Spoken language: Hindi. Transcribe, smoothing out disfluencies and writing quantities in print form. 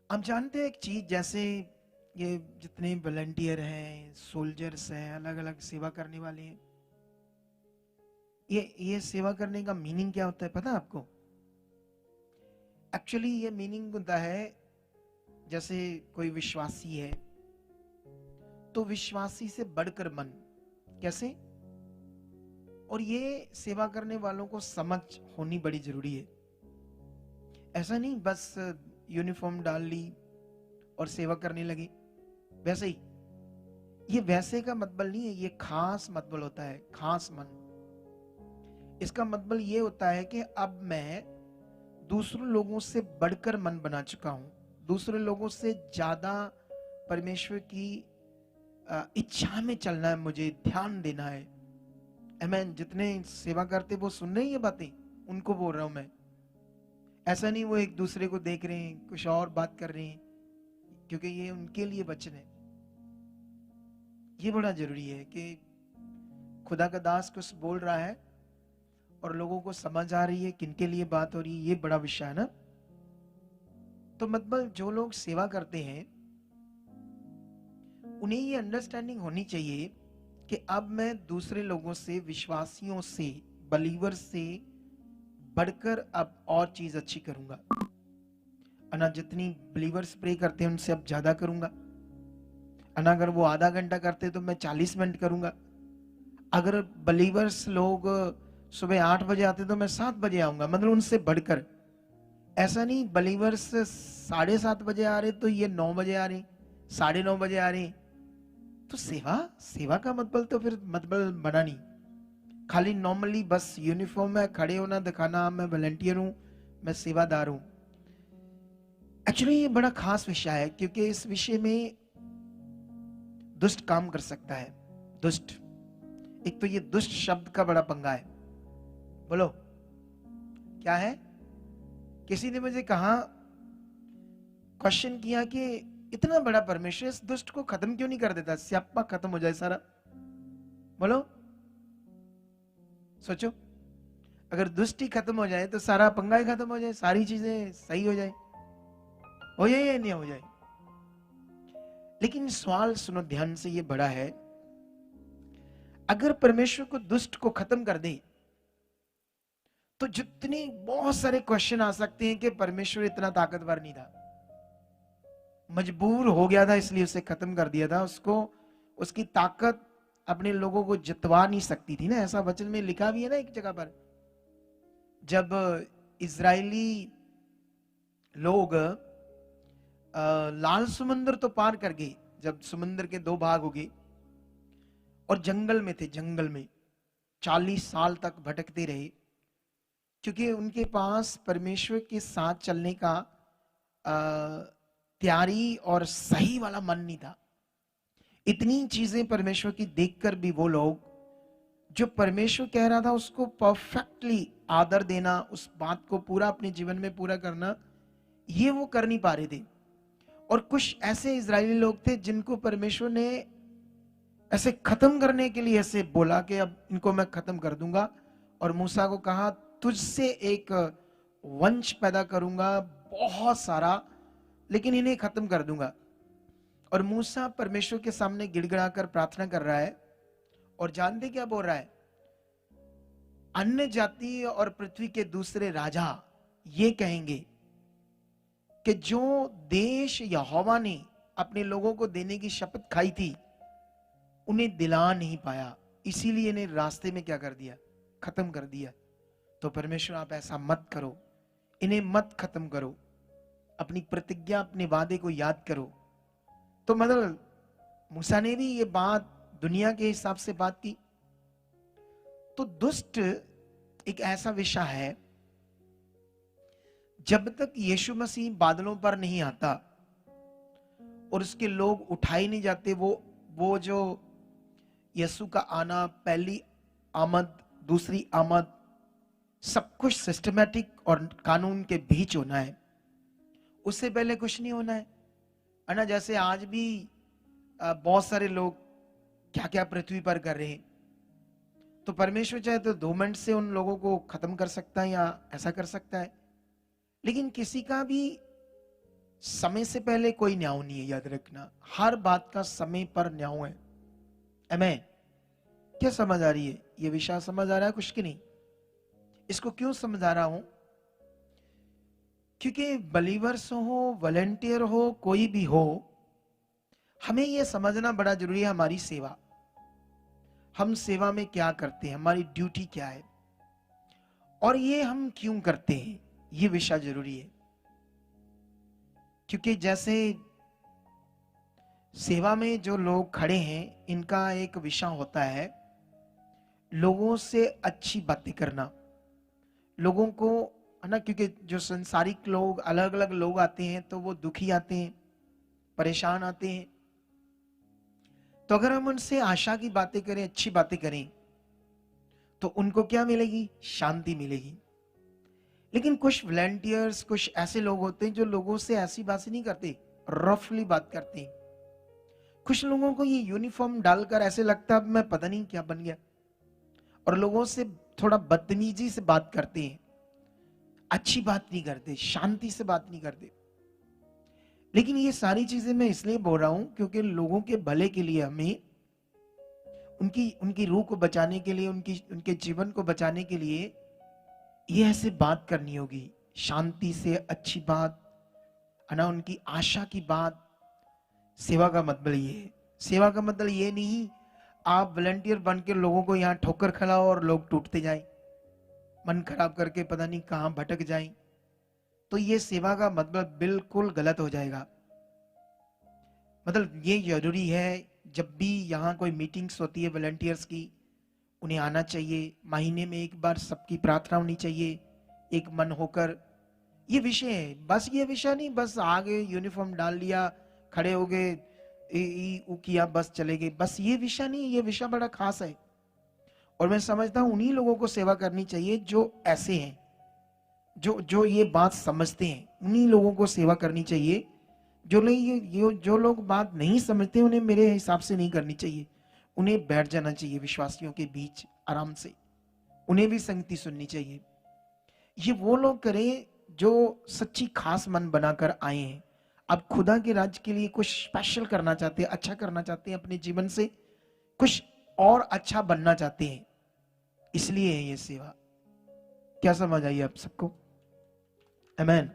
आप जानते हैं एक चीज, जैसे ये जितने वॉलंटियर हैं, सोल्जर्स हैं, अलग अलग सेवा करने वाले हैं, ये सेवा करने का मीनिंग क्या होता है पता है आपको? एक्चुअली ये मीनिंग होता है, जैसे कोई विश्वासी है तो विश्वासी से बढ़कर मन, कैसे? और ये सेवा करने वालों को समझ होनी बड़ी जरूरी है। ऐसा नहीं बस यूनिफॉर्म डाल ली और सेवा करने लगे, वैसे ही। ये वैसे का मतलब नहीं है, ये खास मतलब होता है, खास मन। इसका मतलब ये होता है कि अब मैं दूसरों लोगों से बढ़कर मन बना चुका हूं, दूसरे लोगों से ज्यादा परमेश्वर की इच्छा में चलना है, मुझे ध्यान देना है। मैं जितने सेवा करते वो सुन रहे हैं ये बातें, उनको बोल रहा हूं मैं। ऐसा नहीं वो एक दूसरे को देख रहे हैं, कुछ और बात कर रहे हैं, क्योंकि ये उनके लिए वचन है। ये बड़ा जरूरी है कि खुदा का दास कुछ बोल रहा है और लोगों को समझ आ रही है किनके लिए बात हो रही है। ये बड़ा विषय है ना। तो मतलब जो लोग सेवा करते हैं उन्हें ये अंडरस्टैंडिंग होनी चाहिए कि अब मैं दूसरे लोगों से, विश्वासियों से, बलीवर से बढ़कर अब और चीज अच्छी करूंगा। अना जितनी बिलीवर्स प्रे करते हैं उनसे अब ज्यादा करूंगा। अना अगर वो आधा घंटा करते तो मैं 40 मिनट करूंगा। अगर बिलीवर्स लोग सुबह 8 बजे आते तो मैं 7 बजे आऊंगा, मतलब उनसे बढ़कर। ऐसा नहीं बिलीवर्स 7:30 बजे आ रहे तो ये 9 बजे आ रहे, 9:30 बजे आ रहे। तो सेवा सेवा का मतलब तो फिर मतलब बना नहीं। खाली नॉर्मली बस यूनिफॉर्म है, खड़े होना, दिखाना मैं वॉलंटियर हूं, मैं सेवादार हूं। एक्चुअली ये बड़ा खास विषय है, क्योंकि इस विषय में दुष्ट काम कर सकता है। दुष्ट, एक तो ये दुष्ट शब्द का बड़ा पंगा है। बोलो क्या है? किसी ने मुझे कहा, क्वेश्चन किया कि इतना बड़ा परमेश्वर इस दुष्ट को खत्म क्यों नहीं कर देता, स्यापा खत्म हो जाए सारा। बोलो, सोचो, अगर दुष्ट ही खत्म हो जाए तो सारा पंगा ही खत्म हो जाए, सारी चीजें सही हो जाए या नहीं हो जाए? लेकिन सवाल सुनो ध्यान से, ये बड़ा है। अगर परमेश्वर को दुष्ट को खत्म कर दे तो जितनी बहुत सारे क्वेश्चन आ सकते हैं कि परमेश्वर इतना ताकतवर नहीं था, मजबूर हो गया था इसलिए उसे खत्म कर दिया था। उसको, उसकी ताकत अपने लोगों को जितवा नहीं सकती थी ना। ऐसा वचन में लिखा भी है ना एक जगह पर, जब इजरायली लोग लाल समुद्र तो पार कर गए, जब समुद्र के 2 भाग हो गए और जंगल में थे, जंगल में 40 साल तक भटकते रहे, क्योंकि उनके पास परमेश्वर के साथ चलने का तैयारी और सही वाला मन नहीं था। इतनी चीजें परमेश्वर की देखकर भी वो लोग, जो परमेश्वर कह रहा था उसको परफेक्टली आदर देना, उस बात को पूरा अपने जीवन में पूरा करना, ये वो कर नहीं पा रहे थे। और कुछ ऐसे इजरायली लोग थे जिनको परमेश्वर ने ऐसे खत्म करने के लिए ऐसे बोला कि अब इनको मैं खत्म कर दूंगा। और मूसा को कहा, तुझसे एक वंश पैदा करूंगा बहुत सारा, लेकिन इन्हें खत्म कर दूंगा। और मूसा परमेश्वर के सामने गिड़गिड़ाकर प्रार्थना कर रहा है, और जानते क्या बोल रहा है? अन्य जाति और पृथ्वी के दूसरे राजा ये कहेंगे कि जो देश यहोवा ने अपने लोगों को देने की शपथ खाई थी उन्हें दिला नहीं पाया, इसीलिए इन्हें रास्ते में क्या कर दिया, खत्म कर दिया। तो परमेश्वर आप ऐसा मत करो, इन्हें मत खत्म करो, अपनी प्रतिज्ञा, अपने वादे को याद करो। तो मतलब मूसा ने भी ये बात दुनिया के हिसाब से बात की। तो दुष्ट एक ऐसा विषय है, जब तक यीशु मसीह बादलों पर नहीं आता और उसके लोग उठाए नहीं जाते, वो जो यीशु का आना, पहली आमद, दूसरी आमद, सब कुछ सिस्टमैटिक और कानून के बीच होना है, उससे पहले कुछ नहीं होना है ना। जैसे आज भी बहुत सारे लोग क्या क्या पृथ्वी पर कर रहे हैं, तो परमेश्वर चाहे तो 2 मिनट से उन लोगों को खत्म कर सकता है या ऐसा कर सकता है। लेकिन किसी का भी समय से पहले कोई न्याय नहीं है, याद रखना। हर बात का समय पर न्याय है। आमेन। क्या समझ आ रही है? ये विषय समझ आ रहा है कुछ की नहीं? इसको क्यों समझा रहा हूं? क्योंकि बलीवर्स हो, वॉलेंटियर हो, कोई भी हो, हमें यह समझना बड़ा जरूरी है हमारी सेवा, हम सेवा में क्या करते हैं, हमारी ड्यूटी क्या है और ये हम क्यों करते हैं, ये विषय जरूरी है। क्योंकि जैसे सेवा में जो लोग खड़े हैं, इनका एक विषय होता है लोगों से अच्छी बातें करना, लोगों को, है ना। क्योंकि जो संसारिक लोग, अलग अलग लोग आते हैं तो वो दुखी आते हैं, परेशान आते हैं। तो अगर हम उनसे आशा की बातें करें, अच्छी बातें करें, तो उनको क्या मिलेगी? शांति मिलेगी। लेकिन कुछ वॉलंटियर्स, कुछ ऐसे लोग होते हैं जो लोगों से ऐसी बातें नहीं करते, रफली बात करते हैं। कुछ लोगों को ये यूनिफॉर्म डालकर ऐसे लगता है मैं पता नहीं क्या बन गया, और लोगों से थोड़ा बदतमीजी से बात करते हैं, अच्छी बात नहीं करते, शांति से बात नहीं करते। लेकिन ये सारी चीजें मैं इसलिए बोल रहा हूं क्योंकि लोगों के भले के लिए हमें उनकी उनकी रूह को बचाने के लिए, उनके जीवन को बचाने के लिए ये ऐसे बात करनी होगी, शांति से, अच्छी बात, है ना, उनकी आशा की बात। सेवा का मतलब ये है। सेवा का मतलब ये नहीं आप वॉलंटियर बन के लोगों को यहाँ ठोकर खिलाओ और लोग टूटते जाएं, मन खराब करके पता नहीं कहां भटक जाएं, तो ये सेवा का मतलब बिल्कुल गलत हो जाएगा। मतलब ये जरूरी है, जब भी यहाँ कोई मीटिंग्स होती है वॉलंटियर्स की, उन्हें आना चाहिए, महीने में एक बार सबकी प्रार्थना होनी चाहिए, एक मन होकर। ये विषय है, बस ये विषय नहीं बस आगे यूनिफॉर्म डाल लिया, खड़े हो गए, किया, बस चले गए, बस ये विषय नहीं। ये विषय बड़ा खास है और मैं समझता हूं उन्हीं लोगों को सेवा करनी चाहिए जो ऐसे हैं, जो ये बात समझते हैं, उन्हीं लोगों को सेवा करनी चाहिए। जो नहीं, ये जो लोग बात नहीं समझते उन्हें मेरे हिसाब से नहीं करनी चाहिए। उन्हें बैठ जाना चाहिए विश्वासियों के बीच आराम से, उन्हें भी संगति सुननी चाहिए। ये वो लोग करें जो सच्ची खास मन बनाकर आए हैं, अब खुदा के राज्य के लिए कुछ स्पेशल करना चाहते हैं, अच्छा करना चाहते हैं, अपने जीवन से कुछ और अच्छा बनना चाहते हैं, इसलिए है ये सेवा। क्या समझ आई आप सबको? आमेन।